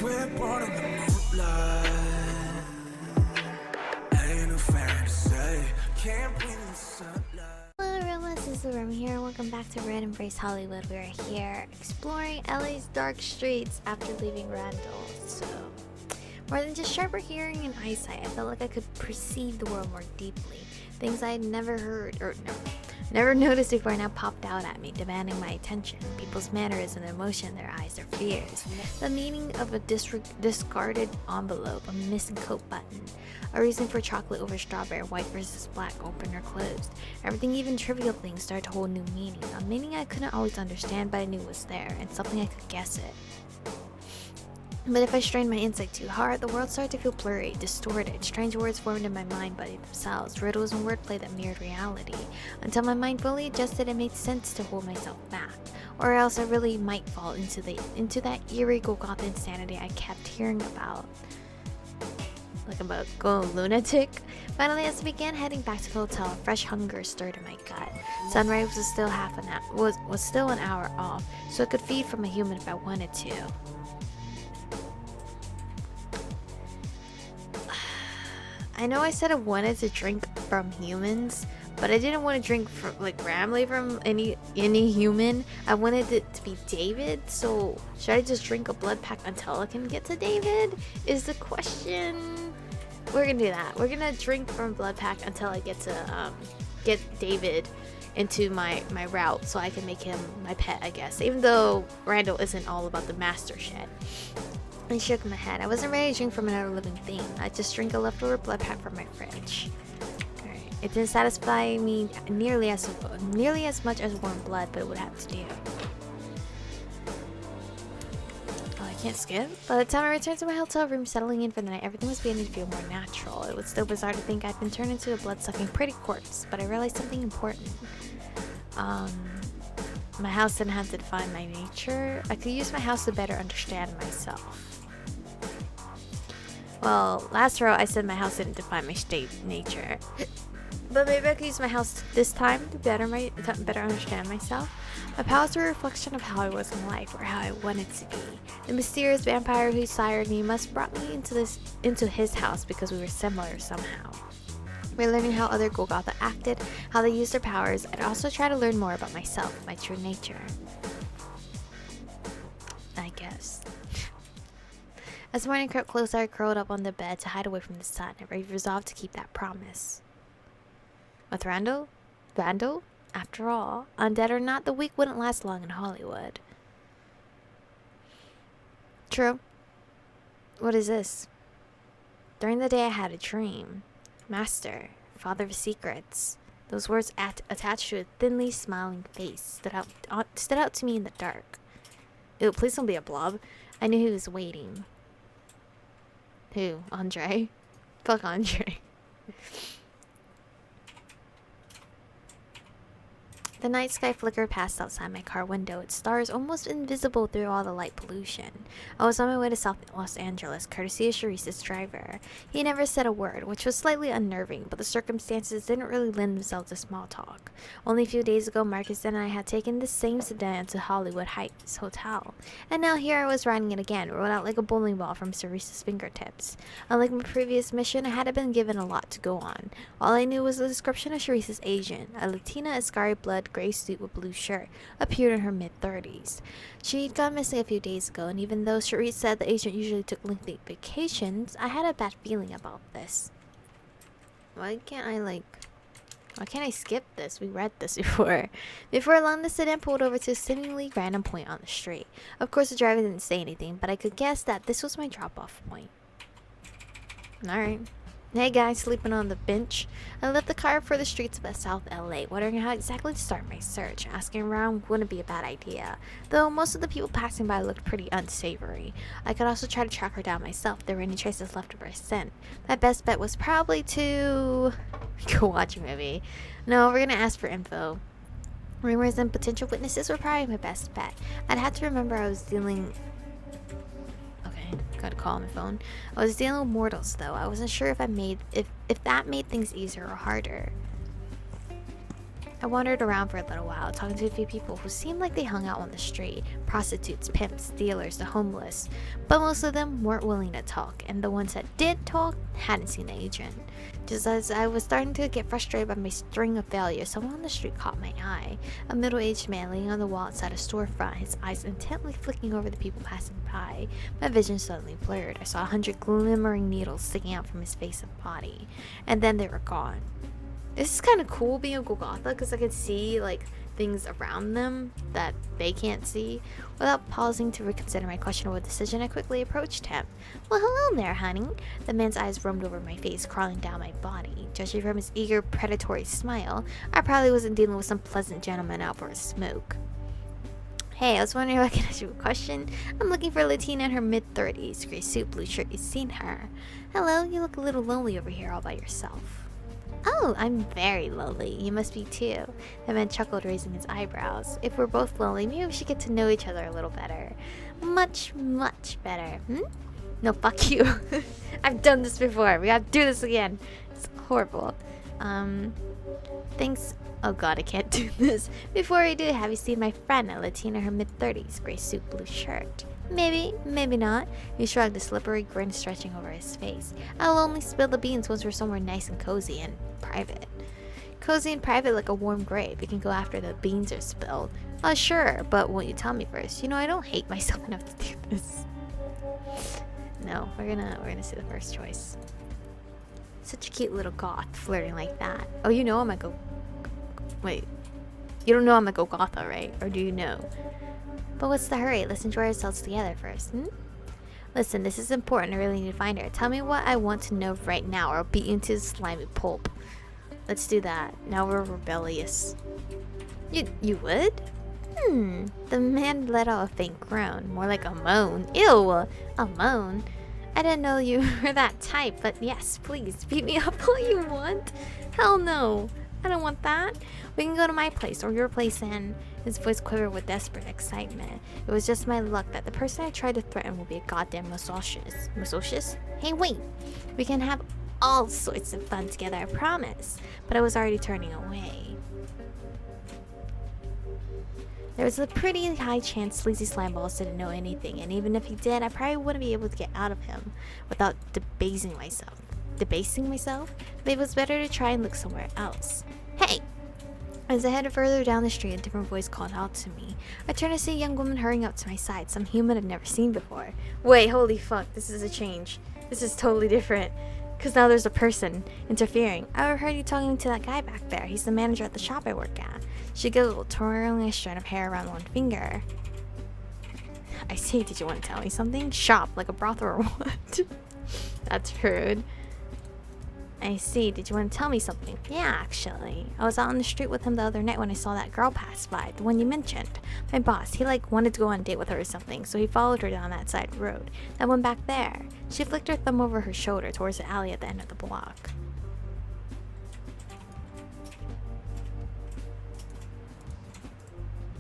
We're born in the moonlight. Ain't no fair to say. Can't breathe in the sunlight. Hello everyone, this is Aromie here, and welcome back to Red Embrace Hollywood. We are here exploring LA's dark streets after leaving Randal. So, more than just sharper hearing and eyesight, I felt like I could perceive the world more deeply. Things I had never heard, or never noticed before now popped out at me, demanding my attention. People's manners and emotion, their eyes, their fears. The meaning of a discarded envelope, a missing coat button, a reason for chocolate over strawberry, white versus black, open or closed. Everything, even trivial things, started to hold new meaning. A meaning I couldn't always understand, but I knew was there, and something I could guess it. But if I strained my insight too hard, the world started to feel blurry, distorted. Strange words formed in my mind by themselves, riddles and wordplay that mirrored reality, until my mind fully adjusted and made sense to hold myself back. Or else I really might fall into that eerie Golgotha insanity I kept hearing about. Like about going lunatic. Finally, as I began heading back to the hotel, a fresh hunger stirred in my gut. Sunrise was still was still an hour off, so I could feed from a human if I wanted to. I know I said I wanted to drink from humans, but I didn't want to drink from randomly from any human. I wanted it to be David, so should I just drink a blood pack until I can get to David? Is the question. We're gonna do that. We're gonna drink from blood pack until I get to get David into my route, so I can make him my pet, I guess. Even though Randal isn't all about the master shit. I shook my head. I wasn't ready to drink from another living thing. I just drank a leftover blood pack from my fridge. Alright. It didn't satisfy me nearly as much as warm blood, but it would have to do. Oh, I can't skip? By the time I returned to my hotel room, settling in for the night, everything was beginning to feel more natural. It was still bizarre to think I'd been turned into a blood-sucking pretty corpse, but I realized something important. My house didn't have to define my nature. I could use my house to better understand myself. Well, last row I said my house didn't define my nature. But maybe I could use my house this time to better understand myself. My palace was a reflection of how I was in life, or how I wanted to be. The mysterious vampire who sired me must have brought me into his house because we were similar somehow. By learning how other Golgotha acted, how they used their powers, I'd also try to learn more about myself, my true nature. I guess. As morning crept closer, I curled up on the bed to hide away from the sun, and resolved to keep that promise. With Randal? Randal? After all, undead or not, the week wouldn't last long in Hollywood. True. What is this? During the day I had a dream. Master, father of secrets. Those words attached to a thinly smiling face stood out to me in the dark. Ew, please don't be a blob. I knew he was waiting. Who? Andre? Fuck Andre. The night sky flickered past outside my car window, its stars almost invisible through all the light pollution. I was on my way to South Los Angeles, courtesy of Charisse's driver. He never said a word, which was slightly unnerving, but the circumstances didn't really lend themselves to small talk. Only a few days ago, Marcus and I had taken the same sedan to Hollywood Heights Hotel, and now here I was riding it again, rolled out like a bowling ball from Charisse's fingertips. Unlike my previous mission, I hadn't been given a lot to go on. All I knew was the description of Charisse's agent, a Latina Ascari blood gray suit with blue shirt, appeared in her mid-30s. She'd gone missing a few days ago, and even though Charisse said the agent usually took lengthy vacations, I had a bad feeling about this. Why can't I skip this? We read this before. Before long, the sedan pulled over to a seemingly random point on the street. Of course, the driver didn't say anything, but I could guess that this was my drop-off point. Alright. Hey guys, sleeping on the bench. I left the car for the streets of South LA, wondering how exactly to start my search. Asking around wouldn't be a bad idea, though most of the people passing by looked pretty unsavory. I could also try to track her down myself if there were any traces left of her scent. My best bet was probably to go watch a movie. No, we're gonna ask for info. Rumors and potential witnesses were probably my best bet. I'd have to remember I was dealing... Got a call on my phone. I was dealing with mortals, though. I wasn't sure if that made things easier or harder. I wandered around for a little while, talking to a few people who seemed like they hung out on the street. Prostitutes, pimps, dealers, the homeless. But most of them weren't willing to talk, and the ones that did talk hadn't seen the agent. Just as I was starting to get frustrated by my string of failures, someone on the street caught my eye. A middle-aged man laying on the wall outside a storefront, his eyes intently flicking over the people passing by. My vision suddenly blurred. I saw 100 glimmering needles sticking out from his face and body, and then they were gone. This is kind of cool being a Golgotha because I could see like things around them that they can't see. Without pausing to reconsider my questionable decision, I quickly approached him. Well, hello there, honey. The man's eyes roamed over my face, crawling down my body. Judging from his eager, predatory smile, I probably wasn't dealing with some pleasant gentleman out for a smoke. Hey, I was wondering if I could ask you a question. I'm looking for a Latina in her mid-30s, gray suit, blue shirt. You've seen her. Hello, you look a little lonely over here all by yourself. Oh, I'm very lonely. You must be too. The man chuckled, raising his eyebrows. If we're both lonely, maybe we should get to know each other a little better. Much, much better. No, fuck you. I've done this before. We gotta do this again. It's horrible. Thanks. Oh god, I can't do this. Before I do, have you seen my friend, a Latina in her mid-30s, gray suit, blue shirt? Maybe, maybe not. He shrugged, a slippery grin stretching over his face. I'll only spill the beans once we're somewhere nice and cozy and private. Cozy and private like a warm grave. We can go after the beans are spilled. Oh, sure, but won't you tell me first? You know, I don't hate myself enough to do this. No, we're gonna see the first choice. Such a cute little goth flirting like that. Oh, you know I'm a Wait. You don't know I'm a Golgotha, right? Or do you know? But what's the hurry? Let's enjoy ourselves together first, Listen, this is important. I really need to find her. Tell me what I want to know right now, or I'll beat you into slimy pulp. Let's do that. Now we're rebellious. You would? The man let out a faint groan. More like a moan. Ew! A moan? I didn't know you were that type, but yes, please, beat me up all you want. Hell no. I don't want that. We can go to my place or your place and... His voice quivered with desperate excitement. It was just my luck that the person I tried to threaten will be a goddamn masochist. Masochist? Hey, wait. We can have all sorts of fun together, I promise. But I was already turning away. There was a pretty high chance Sleazy Slimeballs didn't know anything, and even if he did, I probably wouldn't be able to get out of him without debasing myself. Debasing myself? Maybe it was better to try and look somewhere else. Hey! As I headed further down the street, a different voice called out to me. I turned to see a young woman hurrying up to my side, some human I'd never seen before. Wait, holy fuck, this is a change. This is totally different. Because now there's a person interfering. I overheard you talking to that guy back there. He's the manager at the shop I work at. She giggled, twirling a strand of hair around one finger. I see, did you want to tell me something? Shop, like a brothel or what? That's rude. I see. Did you want to tell me something? Yeah, actually. I was out on the street with him the other night when I saw that girl pass by, the one you mentioned. My boss, he wanted to go on a date with her or something, so he followed her down that side road. That one back there. She flicked her thumb over her shoulder towards the alley at the end of the block.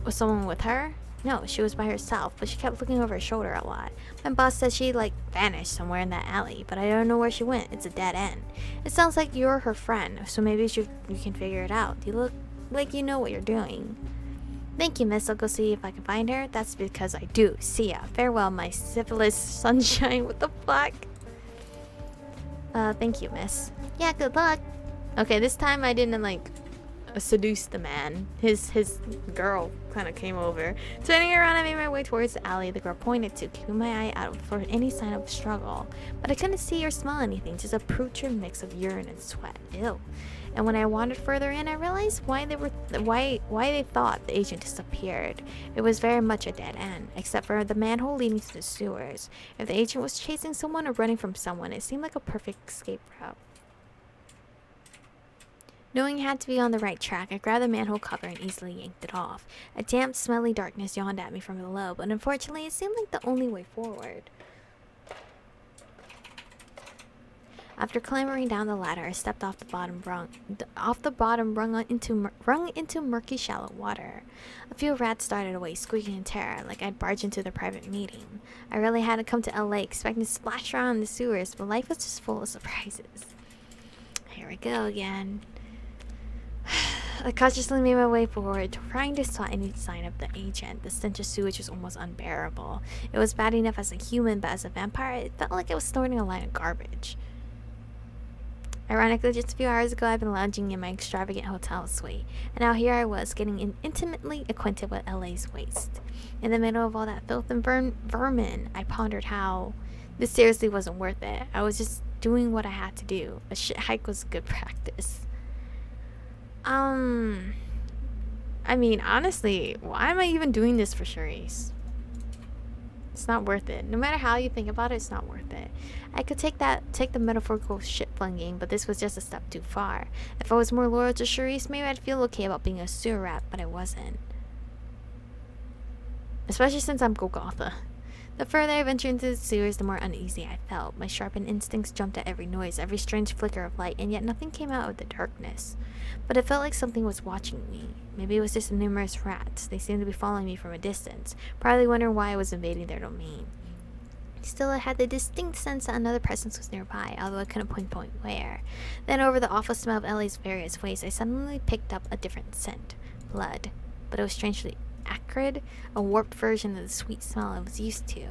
Was someone with her? No, she was by herself, but she kept looking over her shoulder a lot. My boss said she, vanished somewhere in that alley, but I don't know where she went. It's a dead end. It sounds like you're her friend, so maybe you can figure it out. You look like you know what you're doing. Thank you, miss. I'll go see if I can find her. That's because I do. See ya. Farewell, my syphilis sunshine. What the fuck? Thank you, miss. Yeah, good luck. Okay, this time I didn't, seduce the man. His girl kind of came over. Turning around, I made my way towards the alley the girl pointed to, keeping my eye out for any sign of struggle. But I couldn't see or smell anything, just a putrid mix of urine and sweat. Ew. And when I wandered further in, I realized why they thought the agent disappeared. It was very much a dead end, except for the manhole leading to the sewers. If the agent was chasing someone or running from someone, it seemed like a perfect escape route. Knowing I had to be on the right track, I grabbed the manhole cover and easily yanked it off. A damp, smelly darkness yawned at me from below, but unfortunately, it seemed like the only way forward. After clambering down the ladder, I stepped off the bottom rung into murky, shallow water. A few rats darted away, squeaking in terror, like I'd barged into their private meeting. I really had to come to LA expecting to splash around in the sewers, but life was just full of surprises. Here we go again. I cautiously made my way forward, trying to spot any sign of the agent. The stench of sewage was almost unbearable. It was bad enough as a human, but as a vampire, it felt like I was snorting a line of garbage. Ironically, just a few hours ago, I'd been lounging in my extravagant hotel suite, and now here I was, getting intimately acquainted with LA's waste. In the middle of all that filth and vermin, I pondered how this seriously wasn't worth it. I was just doing what I had to do. A shit hike was good practice. I mean, honestly, why am I even doing this for Charisse? It's not worth it. No matter how you think about it, it's not worth it. I could take the metaphorical shit flinging, but this was just a step too far. If I was more loyal to Charisse, maybe I'd feel okay about being a sewer rat, but I wasn't. Especially since I'm Golgotha. The further I ventured into the sewers, the more uneasy I felt. My sharpened instincts jumped at every noise, every strange flicker of light, and yet nothing came out of the darkness. But it felt like something was watching me. Maybe it was just numerous rats. They seemed to be following me from a distance, probably wondering why I was invading their domain. Still, I had the distinct sense that another presence was nearby, although I couldn't pinpoint where. Then, over the awful smell of LA's various waste, I suddenly picked up a different scent. Blood. But it was strangely acrid, a warped version of the sweet smell I was used to.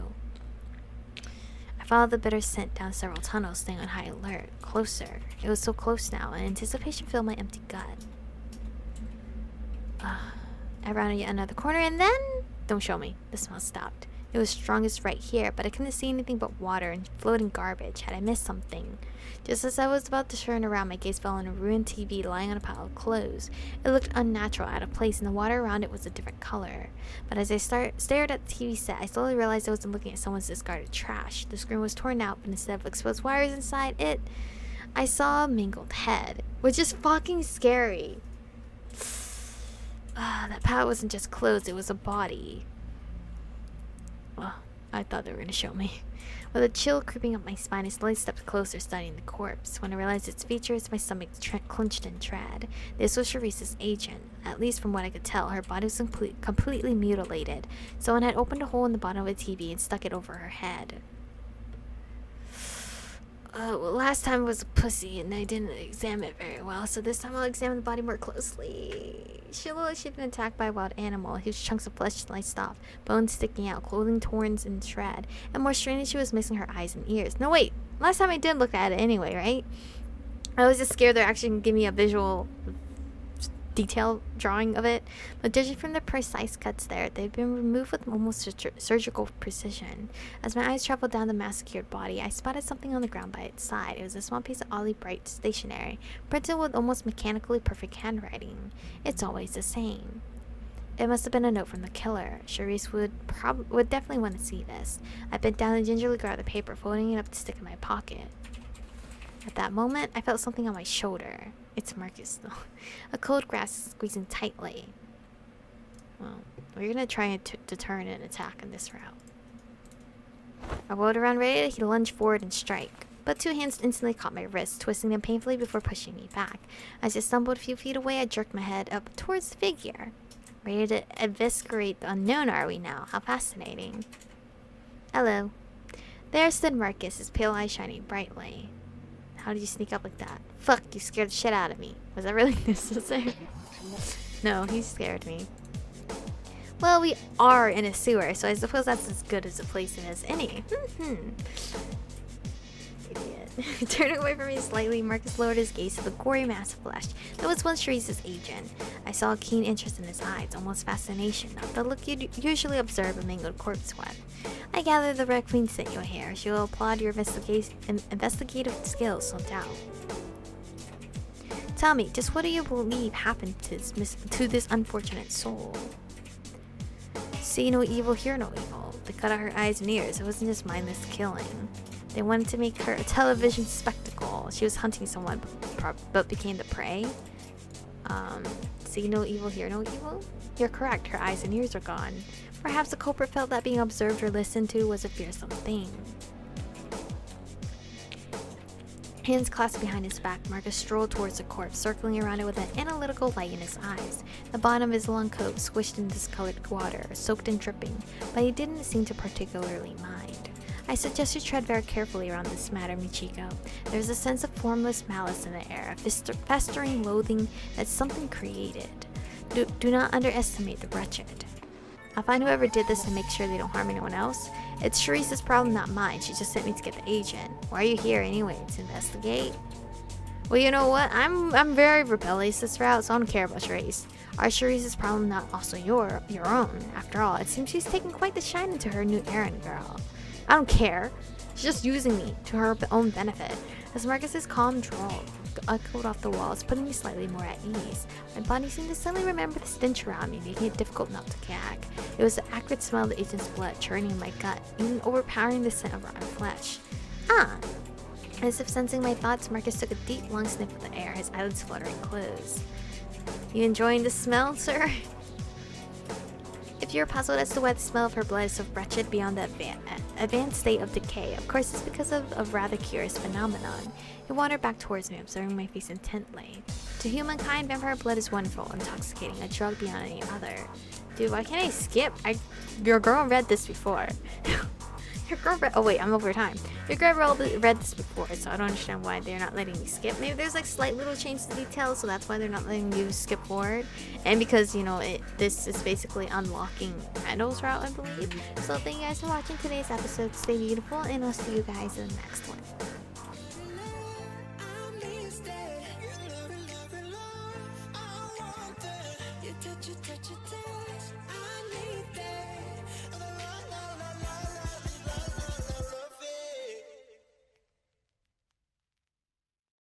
I followed the bitter scent down several tunnels, staying on high alert. Closer. It was so close now, and anticipation filled my empty gut. I rounded yet another corner, and then... Don't show me. The smell stopped. It was strongest right here, but I couldn't see anything but water and floating garbage. Had I missed something? Just as I was about to turn around, my gaze fell on a ruined TV lying on a pile of clothes. It looked unnatural, out of place, and the water around it was a different color. But as I stared at the TV set, I slowly realized I wasn't looking at someone's discarded trash. The screen was torn out, but instead of exposed wires inside it, I saw a mangled head, which is fucking scary. That pile wasn't just clothes, it was a body. Well, I thought they were going to show me. With a chill creeping up my spine, I slowly stepped closer, studying the corpse. When I realized its features, my stomach clenched in dread. This was Charisse's agent. At least from what I could tell, her body was completely mutilated. Someone had opened a hole in the bottom of a TV and stuck it over her head. Well, last time was a pussy, and I didn't examine it very well, so this time I'll examine the body more closely. She looked like she'd been attacked by a wild animal, huge chunks of flesh sliced off, bones sticking out, clothing torn and shred, and more strangely, she was missing her eyes and ears. No, wait, last time I did look at it anyway, right? I was just scared they're actually going to give me a visual detailed drawing of it, but judging from the precise cuts there, they've been removed with almost surgical precision. As my eyes traveled down the massacred body, I spotted something on the ground by its side. It was a small piece of oddly bright stationery, printed with almost mechanically perfect handwriting. It's always the same. It must have been a note from the killer. Charisse would definitely want to see this. I bent down and gingerly grabbed the paper, folding it up to stick in my pocket. At that moment, I felt something on my shoulder. It's Marcus, though. A cold grasp squeezing tightly. Well, we're gonna try to turn and attack in this route. I whirled around ready to lunge forward and strike, but two hands instantly caught my wrists, twisting them painfully before pushing me back. As I stumbled a few feet away, I jerked my head up towards the figure. Ready to eviscerate the unknown, are we now? How fascinating. Hello. There stood Marcus, his pale eyes shining brightly. How did you sneak up like that? Fuck, you scared the shit out of me. Was that really necessary? No, he scared me. Well, we are in a sewer, so I suppose that's as good as a place as any. Idiot. Turning away from me slightly, Marcus lowered his gaze to the gory mass of flesh that was once Charisse's agent. I saw a keen interest in his eyes, almost fascination, not the look you'd usually observe a mangled corpse with. I gather the Red Queen sent you here. She will applaud your investigative skills, no doubt. Tell me, just what do you believe happened to this unfortunate soul? See no evil, hear no evil. They cut out her eyes and ears. It wasn't just mindless killing. They wanted to make her a television spectacle. She was hunting someone, but became the prey. See no evil, hear no evil? You're correct, her eyes and ears are gone. Perhaps the culprit felt that being observed or listened to was a fearsome thing. Hands clasped behind his back, Marcus strolled towards the corpse, circling around it with an analytical light in his eyes. The bottom of his long coat squished in discolored water, soaked and dripping, but he didn't seem to particularly mind. I suggest you tread very carefully around this matter, Michiko. There's a sense of formless malice in the air, a festering loathing that something created. Do not underestimate the wretched. I'll find whoever did this and make sure they don't harm anyone else. It's Sharice's problem, not mine. She just sent me to get the agent. Why are you here anyway? To investigate? Well, you know what? I'm very rebellious this route, so I don't care about Sharice. Are Sharice's problem not also your own? After all, it seems she's taking quite the shine into her new errand girl. I don't care. She's just using me to her own benefit. As Marcus's calm drawl echoed off the walls, putting me slightly more at ease. My body seemed to suddenly remember the stench around me, making it difficult not to gag. It was the acrid smell of the agent's blood churning in my gut, even overpowering the scent of rotten flesh. Ah! As if sensing my thoughts, Marcus took a deep, long sniff of the air, his eyelids fluttering closed. You enjoying the smell, sir? If you're puzzled as to why the smell of her blood is so wretched beyond the advanced state of decay, of course it's because of a rather curious phenomenon. He wandered back towards me, observing my face intently. To humankind, vampire blood is wonderful, intoxicating, a drug beyond any other. Dude, why can't I skip? Your girl read this before. Your girl read— oh wait, I'm over time. Your girl read this before, so I don't understand why they're not letting me skip. Maybe there's like slight little change to details, so that's why they're not letting you skip forward. And because, you know, this is basically unlocking Randal's route, I believe. So thank you guys for watching today's episode. Stay beautiful, and I'll see you guys in the next one.